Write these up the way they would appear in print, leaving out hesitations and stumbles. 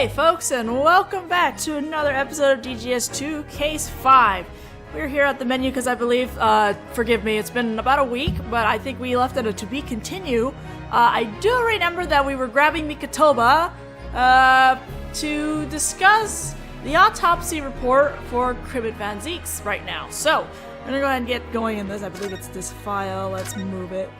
Hey folks, and welcome back to another episode of DGS2 Case 5. We're here at the menu because I believe, forgive me, it's been about a week, but I think we left it a to be continue. I do remember that we were grabbing Mikotoba to discuss the autopsy report for Cribbit Van Zeeks right now. So, I'm gonna go ahead and get going in this. I believe it's this file. Let's move it.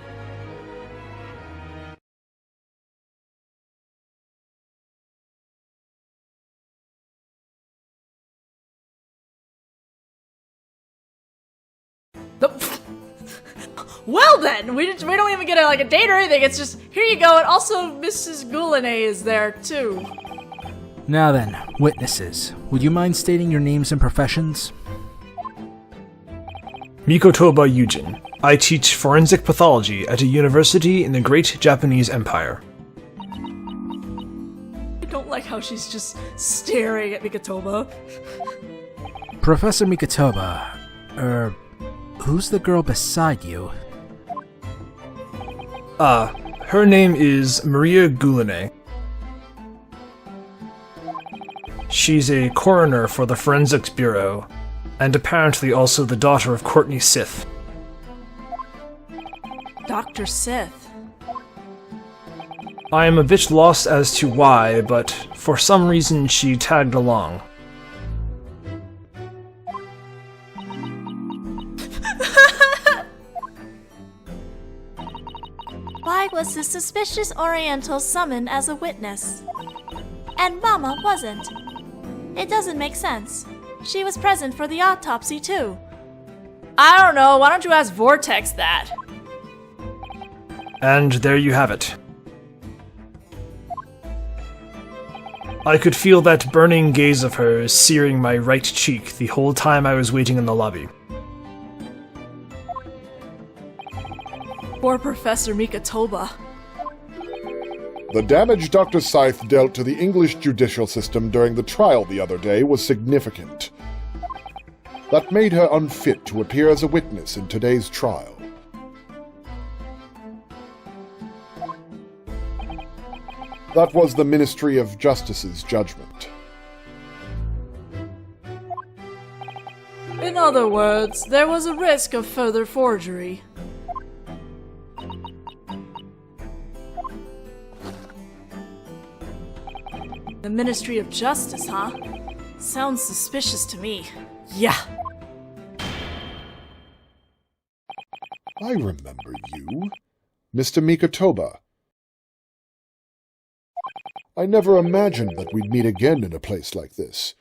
Well then, we don't even get a date or anything, it's just, here you go, and also Mrs. Goulinet is there too. Now then, witnesses, would you mind stating your names and professions? Mikotoba Yuujin. I teach forensic pathology at a university in the Great Japanese Empire. I don't like how she's just staring at Mikotoba. Professor Mikotoba, who's the girl beside you? Her name is Maria Goulinet. She's a coroner for the Forensics Bureau, and apparently also the daughter of Courtney Sith. Dr. Sith. I am a bit lost as to why, but for some reason she tagged along. Why was the suspicious Oriental summoned as a witness? And Mama wasn't. It doesn't make sense. She was present for the autopsy too. I don't know, why don't you ask Vortex that? And there you have it. I could feel that burning gaze of hers searing my right cheek the whole time I was waiting in the lobby. Poor Professor Mikotoba. The damage Dr. Scythe dealt to the English judicial system during the trial the other day was significant. That made her unfit to appear as a witness in today's trial. That was the Ministry of Justice's judgment. In other words, there was a risk of further forgery. The Ministry of Justice, huh? Sounds suspicious to me. Yeah. I remember you, Mr. Mikotoba. I never imagined that we'd meet again in a place like this.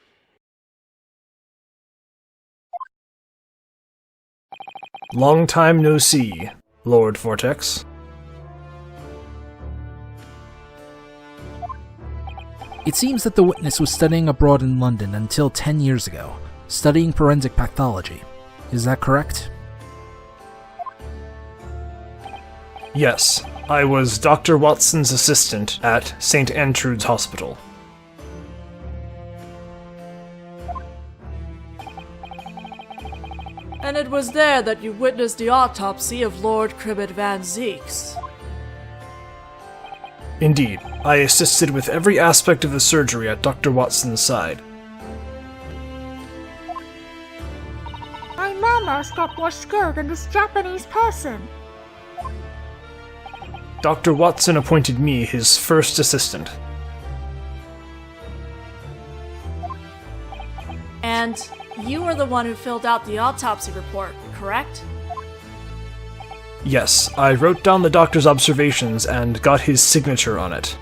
Long time no see, Lord Vortex. It seems that the witness was studying abroad in London until 10 years ago, studying forensic pathology. Is that correct? Yes, I was Dr. Watson's assistant at St. Antrude's Hospital. And it was there that you witnessed the autopsy of Lord Cribbit Van Zeeks. Indeed, I assisted with every aspect of the surgery at Dr. Watson's side. My Mama's got more skill than this Japanese person. Dr. Watson appointed me his first assistant. And you were the one who filled out the autopsy report, correct? Yes, I wrote down the doctor's observations and got his signature on it.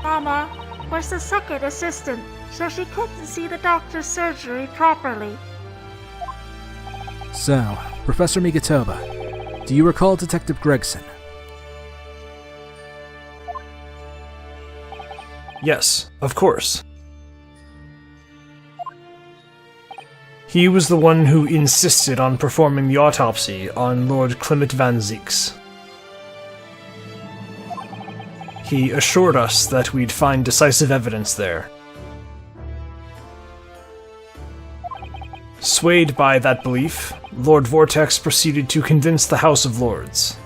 Mama was the second assistant, so she couldn't see the doctor's surgery properly. So, Professor Mikotoba, do you recall Detective Gregson? Yes, of course. He was the one who insisted on performing the autopsy on Lord Clement Van Zeeks. He assured us that we'd find decisive evidence there. Swayed by that belief, Lord Vortex proceeded to convince the House of Lords.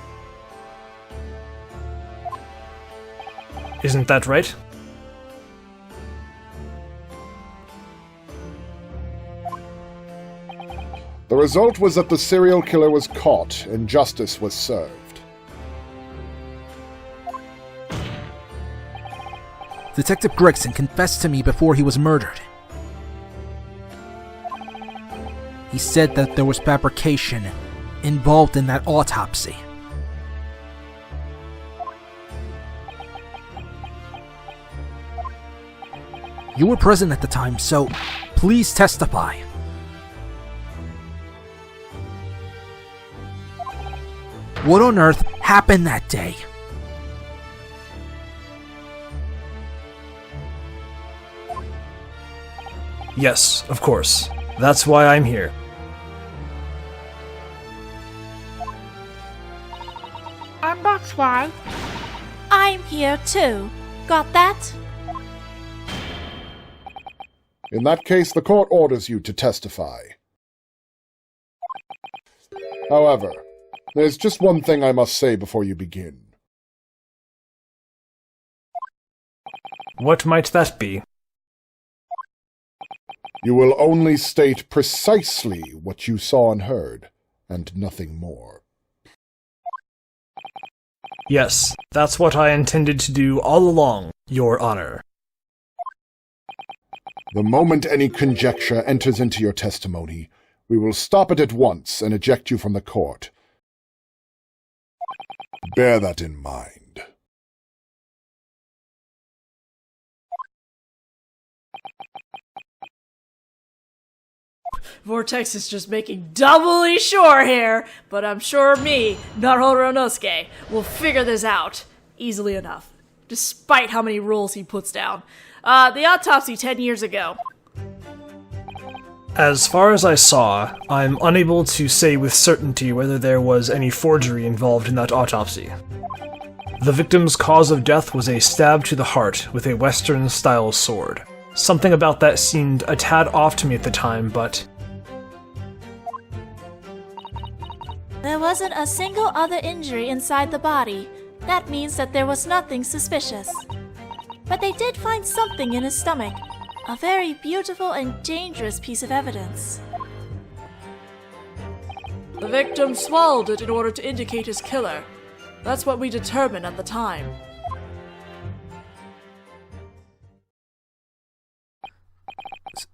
Isn't that right? The result was that the serial killer was caught and justice was served. Detective Gregson confessed to me before he was murdered. He said that there was fabrication involved in that autopsy. You were present at the time, so please testify. What on earth happened that day? Yes, of course. That's why I'm here. And that's why. I'm here too. Got that? In that case, the court orders you to testify. However, there's just one thing I must say before you begin. What might that be? You will only state precisely what you saw and heard, and nothing more. Yes, that's what I intended to do all along, Your Honor. The moment any conjecture enters into your testimony, we will stop it at once and eject you from the court. Bear that in mind. Vortex is just making doubly sure here, but I'm sure me, Naruhodō Ryūnosuke, will figure this out easily enough, despite how many rules he puts down. The autopsy 10 years ago. As far as I saw, I'm unable to say with certainty whether there was any forgery involved in that autopsy. The victim's cause of death was a stab to the heart with a Western-style sword. Something about that seemed a tad off to me at the time, but... There wasn't a single other injury inside the body. That means that there was nothing suspicious. But they did find something in his stomach. A very beautiful and dangerous piece of evidence. The victim swallowed it in order to indicate his killer. That's what we determined at the time.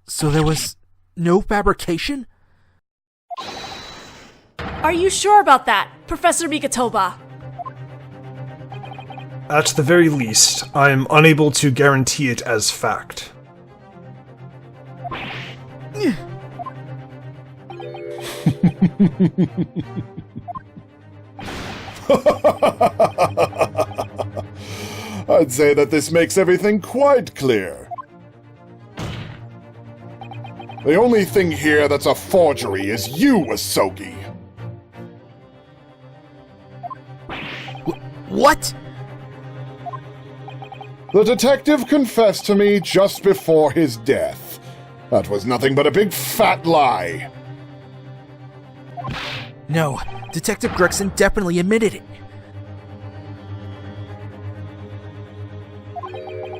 So there was no fabrication? Are you sure about that, Professor Mikotoba? At the very least, I'm unable to guarantee it as fact. I'd say that this makes everything quite clear. The only thing here that's a forgery is you, Asogi. What? The detective confessed to me just before his death. That was nothing but a big fat lie. No, Detective Gregson definitely admitted it.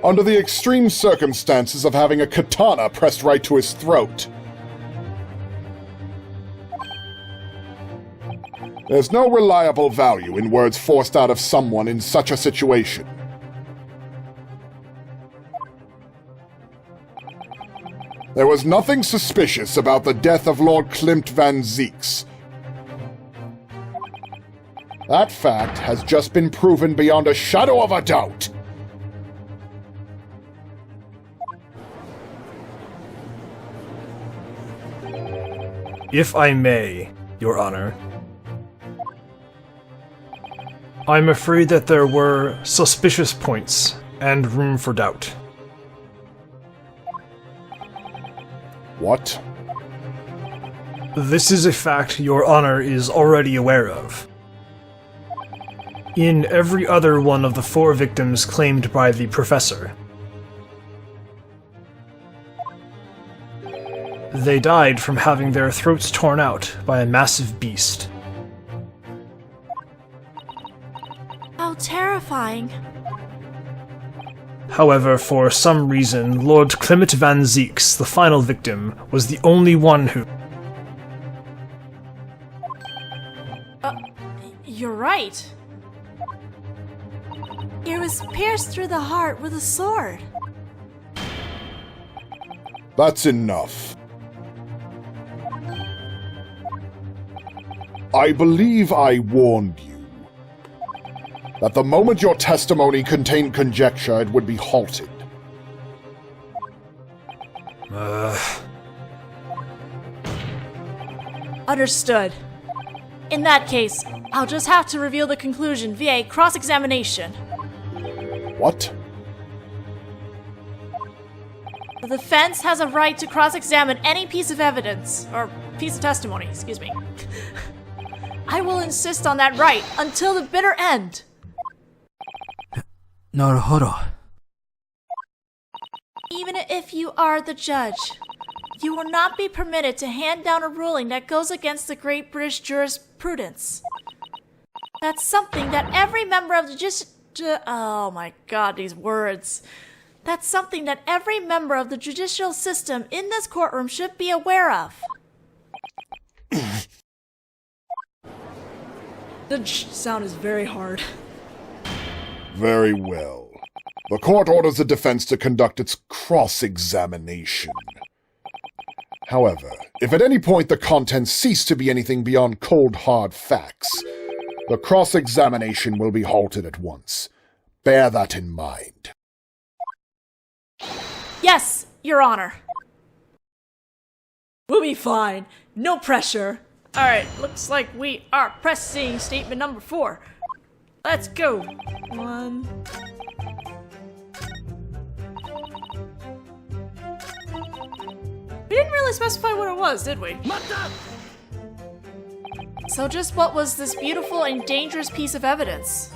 Under the extreme circumstances of having a katana pressed right to his throat. There's no reliable value in words forced out of someone in such a situation. There was nothing suspicious about the death of Lord Klimt van Zieks. That fact has just been proven beyond a shadow of a doubt. If I may, Your Honor. I'm afraid that there were suspicious points and room for doubt. What? This is a fact Your Honor is already aware of. In every other one of the 4 victims claimed by the Professor, they died from having their throats torn out by a massive beast. How terrifying. However, for some reason, Lord Clement van Zieks, the final victim, was the only one who... You're right. He was pierced through the heart with a sword. That's enough. I believe I warned you that the moment your testimony contained conjecture, it would be halted. Understood. In that case, I'll just have to reveal the conclusion via cross-examination. What? The defense has a right to cross-examine any piece of evidence, or piece of testimony, excuse me. I will insist on that right until the bitter end. Naruhodō. Even if you are the judge, you will not be permitted to hand down a ruling that goes against the Great British jurisprudence. That's something that every member of the Oh my god, these words. That's something that every member of the judicial system in this courtroom should be aware of. The sound is very hard. Very well. The court orders the defense to conduct its cross-examination. However, if at any point the contents cease to be anything beyond cold, hard facts, the cross-examination will be halted at once. Bear that in mind. Yes, Your Honor. We'll be fine. No pressure. Alright, looks like we are pressing statement number 4. Let's go. 1. We didn't really specify what it was, did we? So just what was this beautiful and dangerous piece of evidence?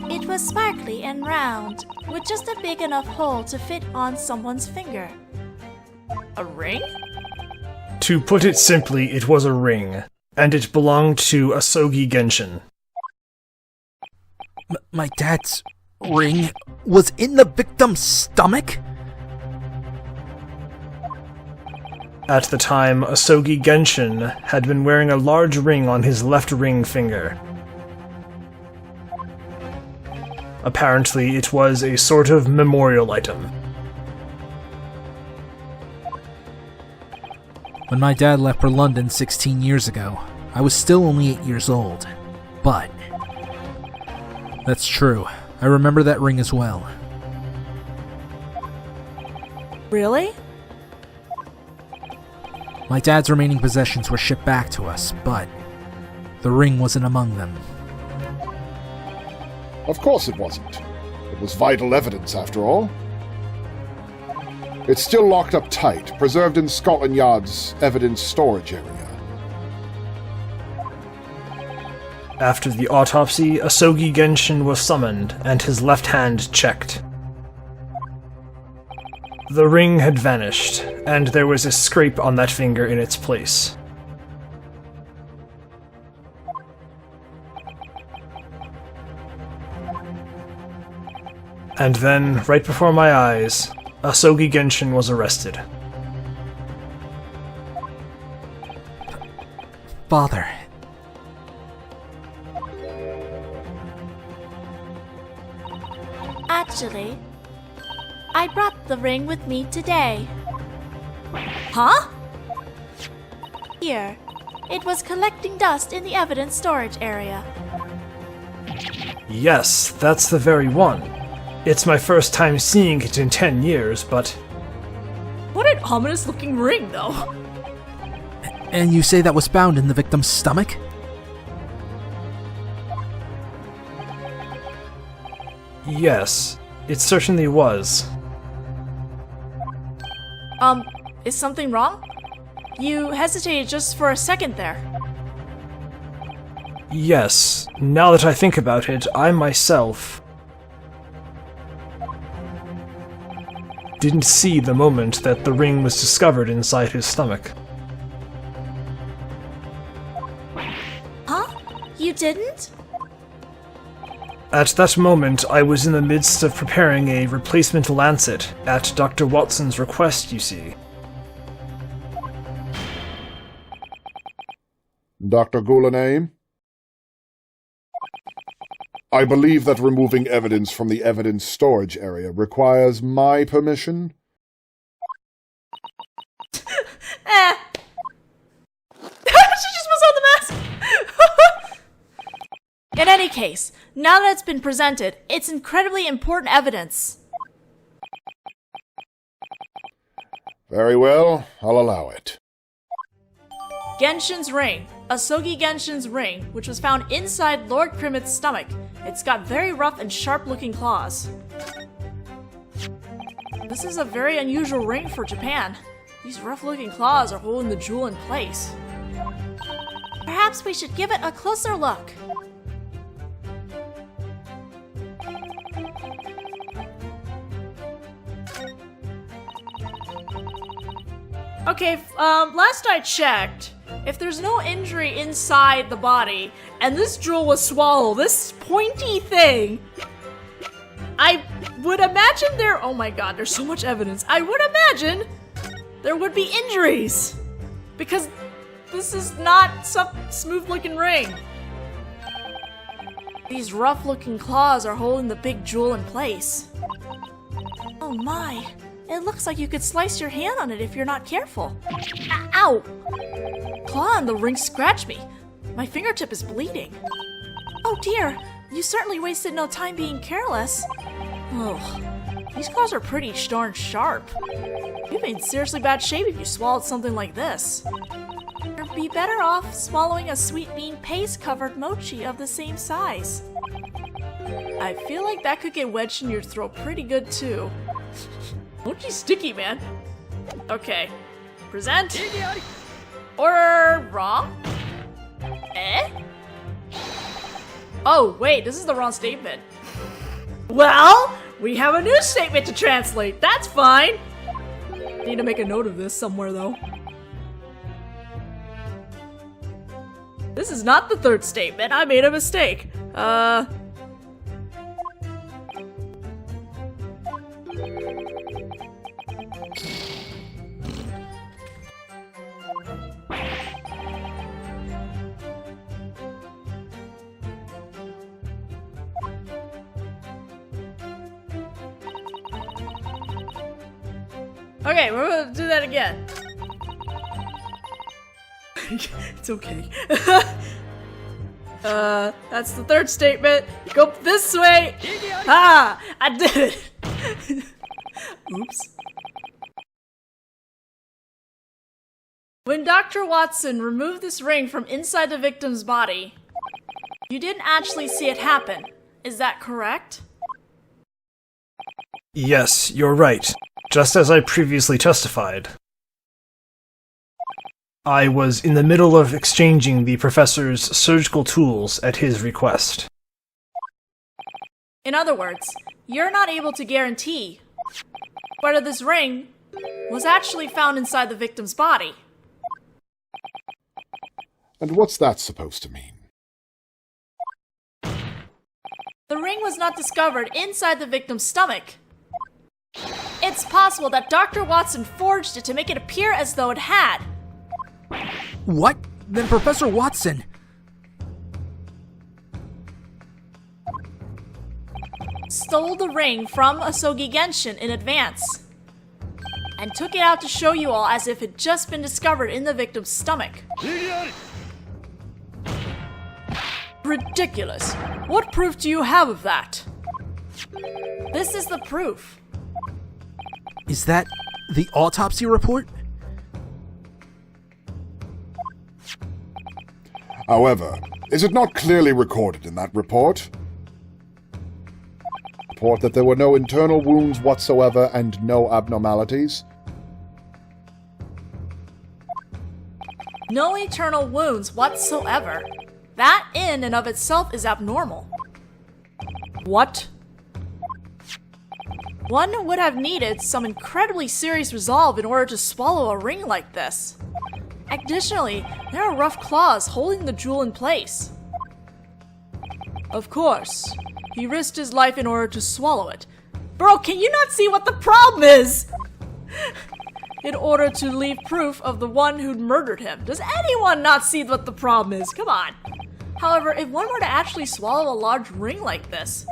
It was sparkly and round, with just a big enough hole to fit on someone's finger. A ring? To put it simply, it was a ring, and it belonged to Asogi Genshin. My dad's ring was in the victim's stomach? At the time, Asogi Genshin had been wearing a large ring on his left ring finger. Apparently, it was a sort of memorial item. When my dad left for London 16 years ago, I was still only 8 years old. But that's true. I remember that ring as well. Really? My dad's remaining possessions were shipped back to us, but the ring wasn't among them. Of course it wasn't. It was vital evidence, after all. It's still locked up tight, preserved in Scotland Yard's evidence storage area. After the autopsy, Asogi Genshin was summoned, and his left hand checked. The ring had vanished, and there was a scrape on that finger in its place. And then, right before my eyes, Asogi Genshin was arrested. Father. Actually, I brought the ring with me today. Huh? Here, it was collecting dust in the evidence storage area. Yes, that's the very one. It's my first time seeing it in 10 years, but... What an ominous-looking ring, though. And you say that was found in the victim's stomach? Yes, it certainly was. Is something wrong? You hesitated just for a second there. Yes, now that I think about it, I myself didn't see the moment that the ring was discovered inside his stomach. Huh? You didn't? At that moment, I was in the midst of preparing a replacement lancet, at Dr. Watson's request, you see. Dr. Goulename? I believe that removing evidence from the evidence storage area requires my permission. She just was on the mask! In any case, now that it's been presented, it's incredibly important evidence. Very well, I'll allow it. Genshin's ring. Asogi Genshin's ring, which was found inside Lord Krimit's stomach. It's got very rough and sharp-looking claws. This is a very unusual ring for Japan. These rough-looking claws are holding the jewel in place. Perhaps we should give it a closer look. Okay, last I checked, if there's no injury inside the body, and this jewel was swallowed, this pointy thing, I would imagine oh my god, there's so much evidence. I would imagine there would be injuries, because this is not some smooth-looking ring. These rough-looking claws are holding the big jewel in place. Oh my, it looks like you could slice your hand on it if you're not careful. Ow! Claw on the ring scratched me. My fingertip is bleeding. Oh dear, you certainly wasted no time being careless. Oh, these claws are pretty darn sharp. You'd be in seriously bad shape if you swallowed something like this. You'd be better off swallowing a sweet bean paste-covered mochi of the same size. I feel like that could get wedged in your throat pretty good too. Mochi's sticky, man. Okay. Present. Or wrong? Eh? Oh, wait, this is the wrong statement. Well, we have a new statement to translate. That's fine. Need to make a note of this somewhere, though. This is not the third statement. I made a mistake. Okay, we're gonna do that again. It's okay. That's the third statement. Go this way. Ah, I did it. Oops. When Dr. Watson removed this ring from inside the victim's body, you didn't actually see it happen. Is that correct? Yes, you're right. Just as I previously testified. I was in the middle of exchanging the professor's surgical tools at his request. In other words, you're not able to guarantee whether this ring was actually found inside the victim's body. And what's that supposed to mean? The ring was not discovered inside the victim's stomach. It's possible that Dr. Watson forged it to make it appear as though it had. What? Then Professor Watson... stole the ring from Asogi Genshin in advance and took it out to show you all as if it had just been discovered in the victim's stomach. Ridiculous. What proof do you have of that? This is the proof. Is that the autopsy report? However, is it not clearly recorded in that report? Report that there were no internal wounds whatsoever and no abnormalities? No internal wounds whatsoever. That in and of itself is abnormal. What? One would have needed some incredibly serious resolve in order to swallow a ring like this. Additionally, there are rough claws holding the jewel in place. Of course, He risked his life in order to swallow it. Bro, can you not see what the problem is? In order to leave proof of the one who'd murdered him. Does anyone not see what the problem is? Come on. However, if one were to actually swallow a large ring like this,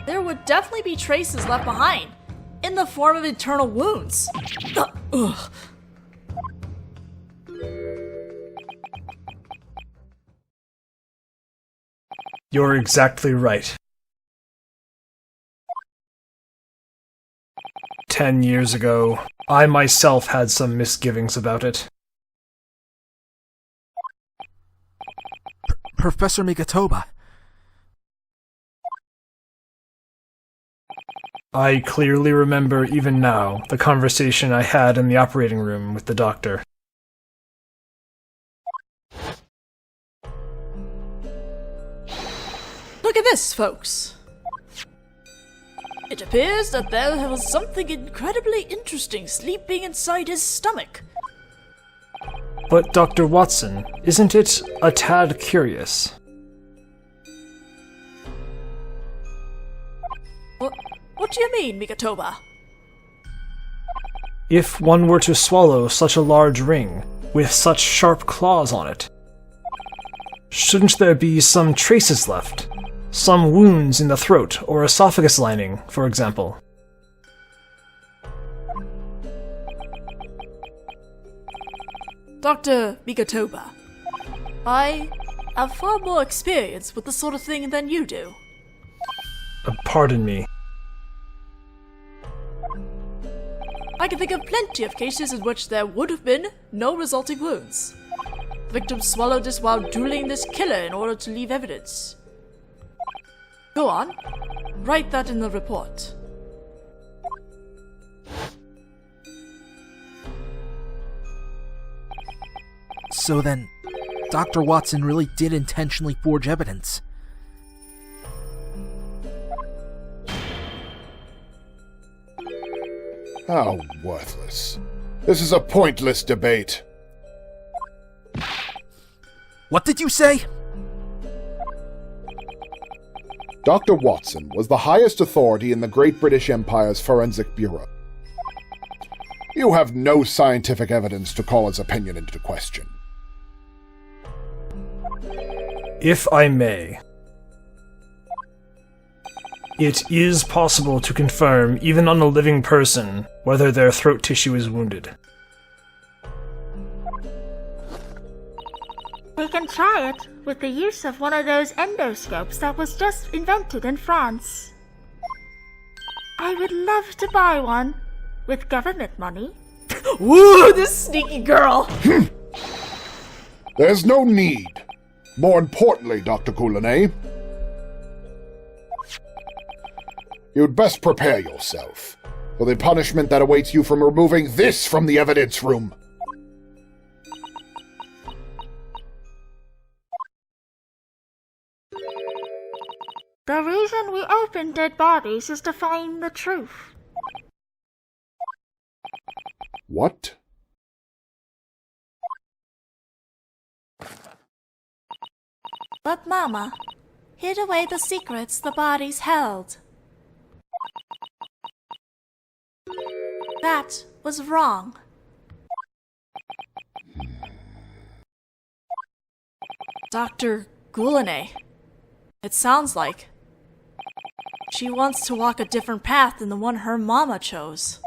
there would definitely be traces left behind, in the form of internal wounds. Ugh. You're exactly right. 10 years ago, I myself had some misgivings about it. Professor Mikotoba. I clearly remember, even now, the conversation I had in the operating room with the doctor. Look at this, folks. It appears that there was something incredibly interesting sleeping inside his stomach. But Dr. Watson, isn't it a tad curious? What do you mean, Mikotoba? If one were to swallow such a large ring, with such sharp claws on it, shouldn't there be some traces left? Some wounds in the throat or esophagus lining, for example. Dr. Mikotoba, I have far more experience with this sort of thing than you do. Pardon me. I can think of plenty of cases in which there would have been no resulting wounds. The victim swallowed this while dueling this killer in order to leave evidence. Go on. Write that in the report. So then, Dr. Watson really did intentionally forge evidence. How worthless. This is a pointless debate. What did you say? Dr. Watson was the highest authority in the Great British Empire's Forensic Bureau. You have no scientific evidence to call his opinion into question. If I may. It is possible to confirm, even on a living person, whether their throat tissue is wounded. We can try it with the use of one of those endoscopes that was just invented in France. I would love to buy one with government money. Woo, this sneaky girl! There's no need. More importantly, Dr. Coulanet, you'd best prepare yourself for the punishment that awaits you from removing this from the evidence room. The reason we open dead bodies is to find the truth. What? But Mama hid away the secrets the bodies held. That was wrong. Dr. Coulanet. It sounds like she wants to walk a different path than the one her mama chose.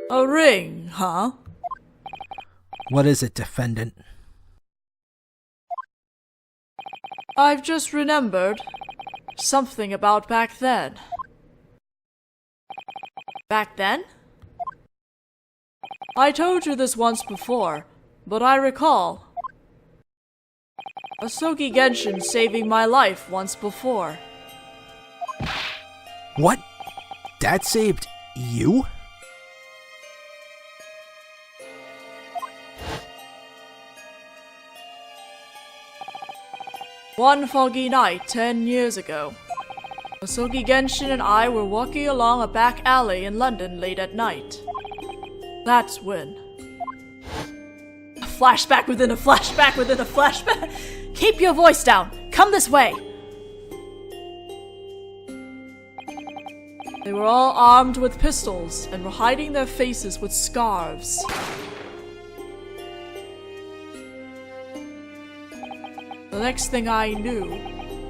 A ring, huh? What is it, defendant? I've just remembered something about back then. Back then? I told you this once before, but I recall Asogi Genshin saving my life once before. What? Dad saved you? One foggy night 10 years ago, Asogi Genshin and I were walking along a back alley in London late at night. That's when. A flashback within a flashback within a flashback. Keep your voice down. Come this way. They were all armed with pistols and were hiding their faces with scarves. The next thing I knew,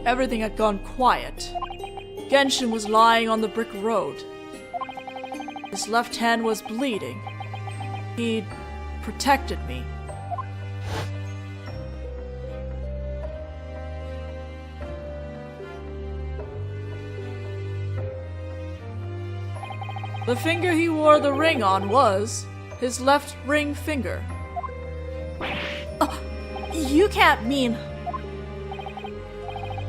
everything had gone quiet. Genshin was lying on the brick road. His left hand was bleeding. He'd protected me. The finger he wore the ring on was his left ring finger. You can't mean...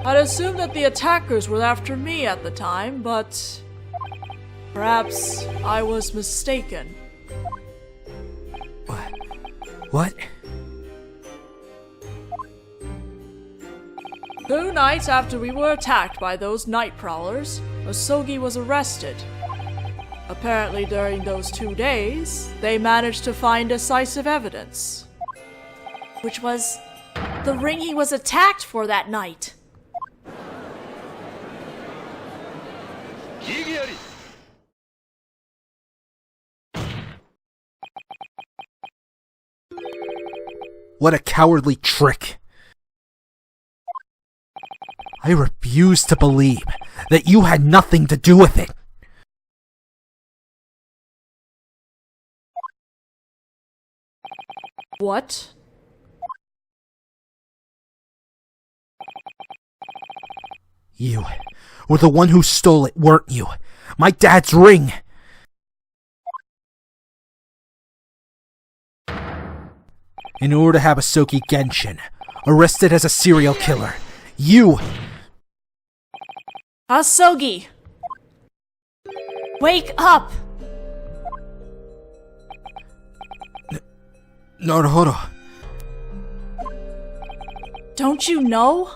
I'd assumed that the attackers were after me at the time, but... perhaps I was mistaken. What? 2 nights after we were attacked by those night prowlers, Asogi was arrested. Apparently during those 2 days, they managed to find decisive evidence. Which was the ring he was attacked for that night. What a cowardly trick. I refuse to believe that you had nothing to do with it. What? You were the one who stole it, weren't you? My dad's ring! In order to have Asogi Genshin arrested as a serial killer, you... Asogi! Wake up! Naruhodō. Don't you know?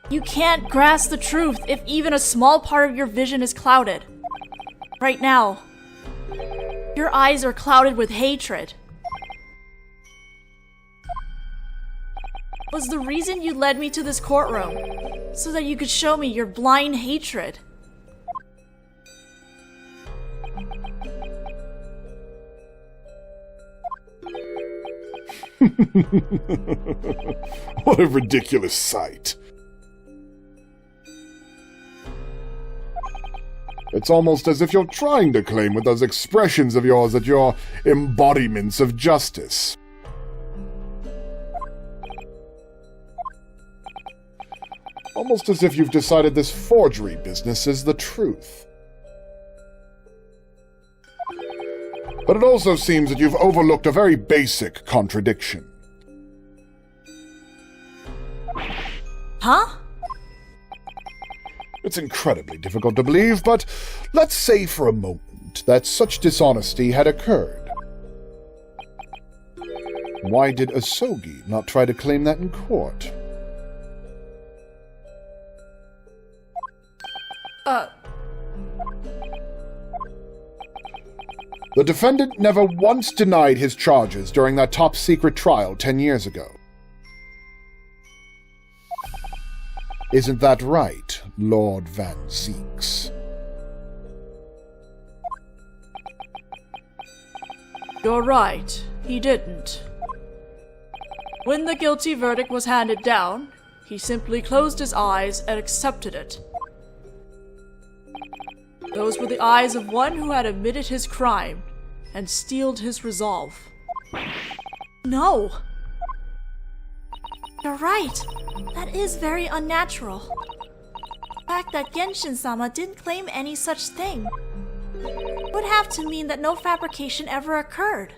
You can't grasp the truth if even a small part of your vision is clouded. Right now, your eyes are clouded with hatred. Was the reason you led me to this courtroom so that you could show me your blind hatred. What a ridiculous sight. It's almost as if you're trying to claim with those expressions of yours that you're embodiments of justice. Almost as if you've decided this forgery business is the truth. But it also seems that you've overlooked a very basic contradiction. Huh? It's incredibly difficult to believe, but let's say for a moment that such dishonesty had occurred. Why did Asogi not try to claim that in court? The defendant never once denied his charges during that top-secret trial 10 years ago. Isn't that right, Lord Van Zeeks? You're right, he didn't. When the guilty verdict was handed down, he simply closed his eyes and accepted it. Those were the eyes of one who had admitted his crime and steeled his resolve. No! You're right. That is very unnatural. The fact that Genshin-sama didn't claim any such thing would have to mean that no fabrication ever occurred.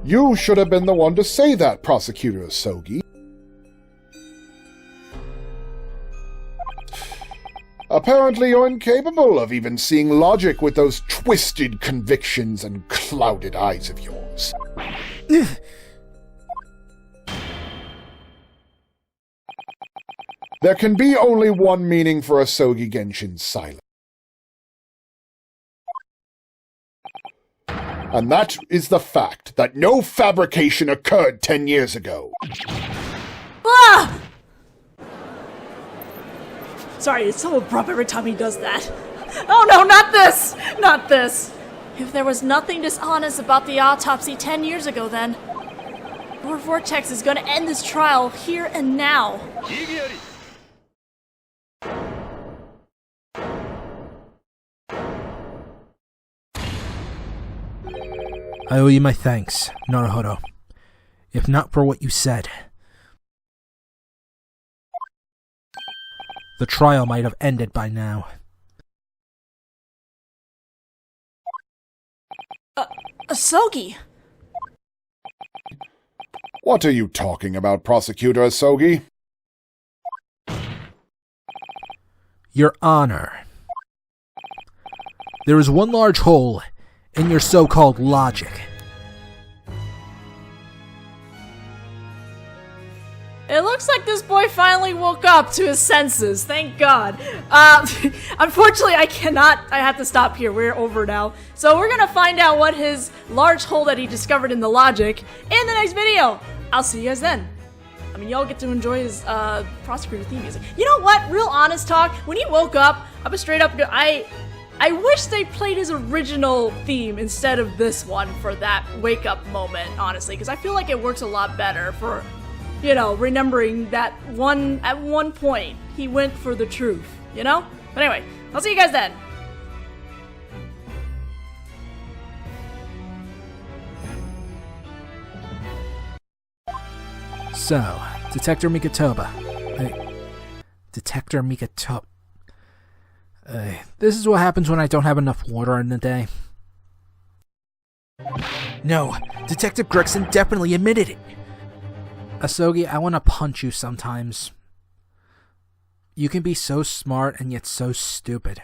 You should have been the one to say that, Prosecutor Asogi. Apparently you're incapable of even seeing logic with those twisted convictions and clouded eyes of yours. There can be only one meaning for Asogi Genshin's silence. And that is the fact that no fabrication occurred 10 years ago. Ah! Sorry, it's so abrupt every time he does that. Oh no, not this! Not this! If there was nothing dishonest about the autopsy 10 years ago then, Lord Vortex is gonna end this trial here and now. I owe you my thanks, Naruhodō. If not for what you said, the trial might have ended by now. Asogi! What are you talking about, Prosecutor Asogi? Your Honor, there is one large hole in your so-called logic. It looks like this boy finally woke up to his senses, thank God. Unfortunately, I have to stop here, we're over now. So we're gonna find out what his large hole that he discovered in the logic in the next video. I'll see you guys then. I mean, y'all get to enjoy his prosecutor theme music. You know what, real honest talk, when he woke up, I was straight up, I wish they played his original theme instead of this one for that wake up moment, honestly, because I feel like it works a lot better for, you know, remembering that at one point, he went for the truth, you know? But anyway, I'll see you guys then. So, Detector Mikotoba. Detector Mikotoba. This is what happens when I don't have enough water in the day. No, Detective Gregson definitely admitted it. Asogi, I want to punch you sometimes. You can be so smart and yet so stupid.